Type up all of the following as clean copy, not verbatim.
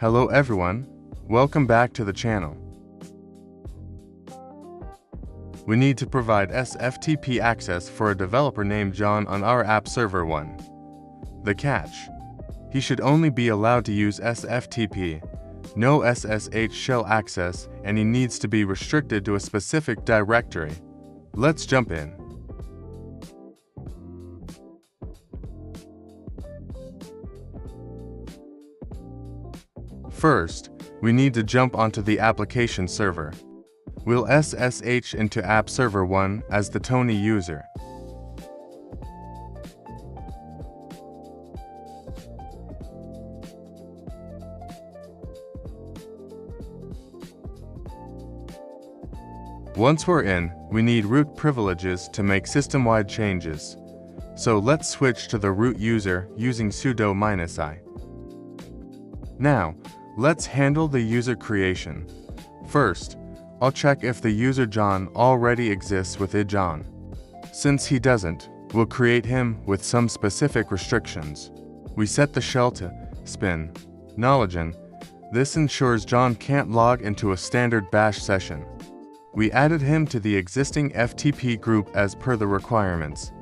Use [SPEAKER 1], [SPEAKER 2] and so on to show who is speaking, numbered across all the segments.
[SPEAKER 1] Hello everyone, welcome back to the channel. We need to provide SFTP access for a developer named John on our app server 1. The catch: he should only be allowed to use SFTP, no SSH shell access, and he needs to be restricted to a specific directory. Let's jump in. First, we need to jump onto the application server. We'll SSH into app server 1 as the Tony user. Once we're in, we need root privileges to make system-wide changes. So let's switch to the root user using sudo -i. Now, let's handle the user creation. First, I'll check if the user John already exists with John. Since he doesn't, we'll create him with some specific restrictions. We set the shell to sbin, nologin. This ensures John can't log into a standard bash session. We added him to the existing FTP group as per the requirements.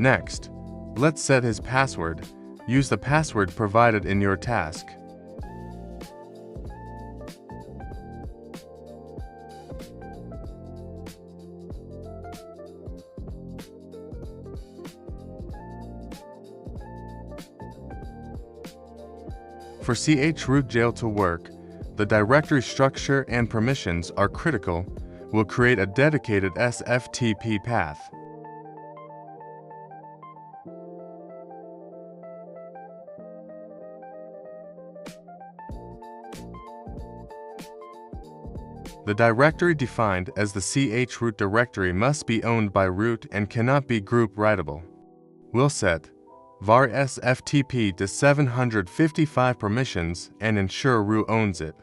[SPEAKER 1] Next, let's set his password. Use the password provided in your task. For chroot jail to work, the directory structure and permissions are critical. We'll create a dedicated SFTP path. The directory defined as the chroot directory must be owned by root and cannot be group writable. We'll set var SFTP to 755 permissions and ensure root owns it.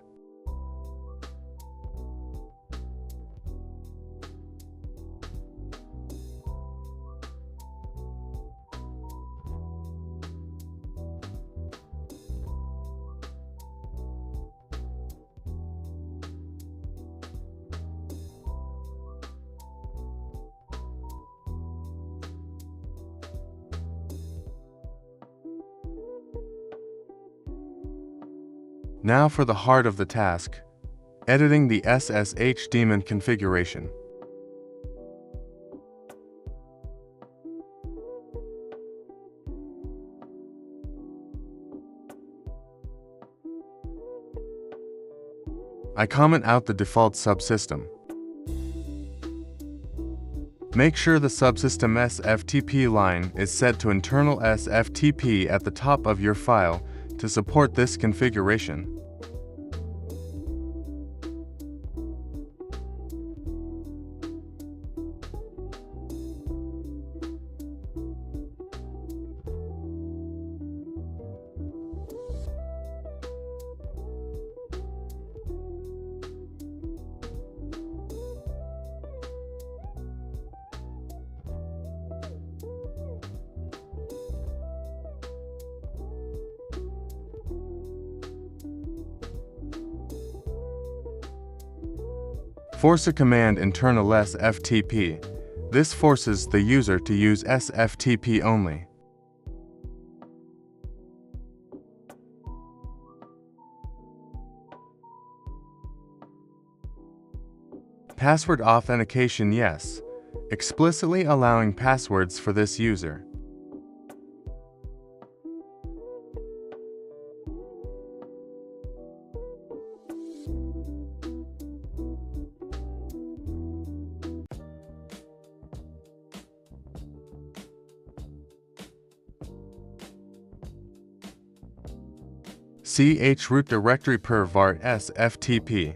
[SPEAKER 1] Now for the heart of the task, editing the SSH daemon configuration. I comment out the default subsystem. Make sure the subsystem SFTP line is set to internal SFTP at the top of your file to support this configuration. Force a command internal SFTP. This forces the user to use SFTP only. Password authentication yes, explicitly allowing passwords for this user. chroot directory per var SFTP.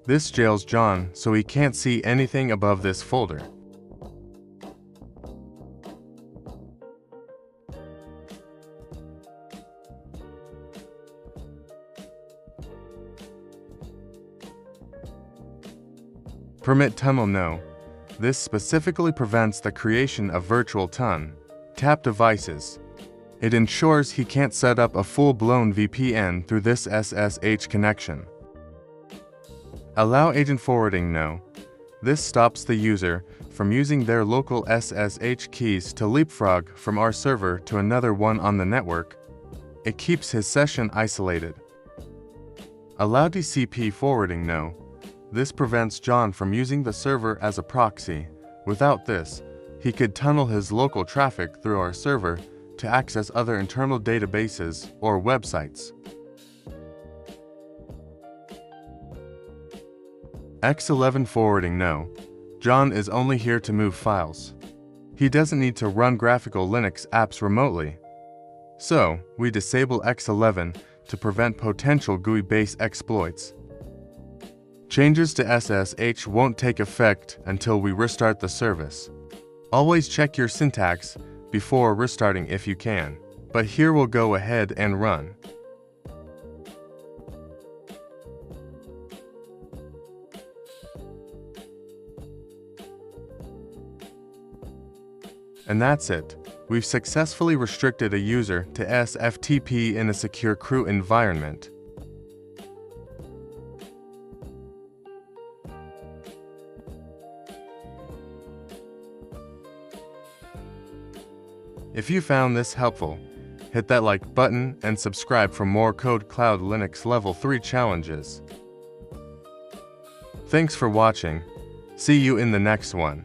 [SPEAKER 1] This jails John so he can't see anything above this folder. Permit tunnel no. This specifically prevents the creation of virtual tap devices. It ensures he can't set up a full-blown VPN through this SSH connection. Allow agent forwarding no. This stops the user from using their local SSH keys to leapfrog from our server to another one on the network. It keeps his session isolated. Allow TCP forwarding no. This prevents John from using the server as a proxy. Without this, he could tunnel his local traffic through our server to access other internal databases or websites. X11 forwarding no. John is only here to move files. He doesn't need to run graphical Linux apps remotely. So, we disable X11 to prevent potential GUI-based exploits. Changes to SSH won't take effect until we restart the service. Always check your syntax before restarting if you can, but here we'll go ahead and run. And that's it. We've successfully restricted a user to SFTP in a secure Chroot environment. If you found this helpful, hit that like button and subscribe for more KodeKloud Linux Level 3 challenges. Thanks for watching. See you in the next one.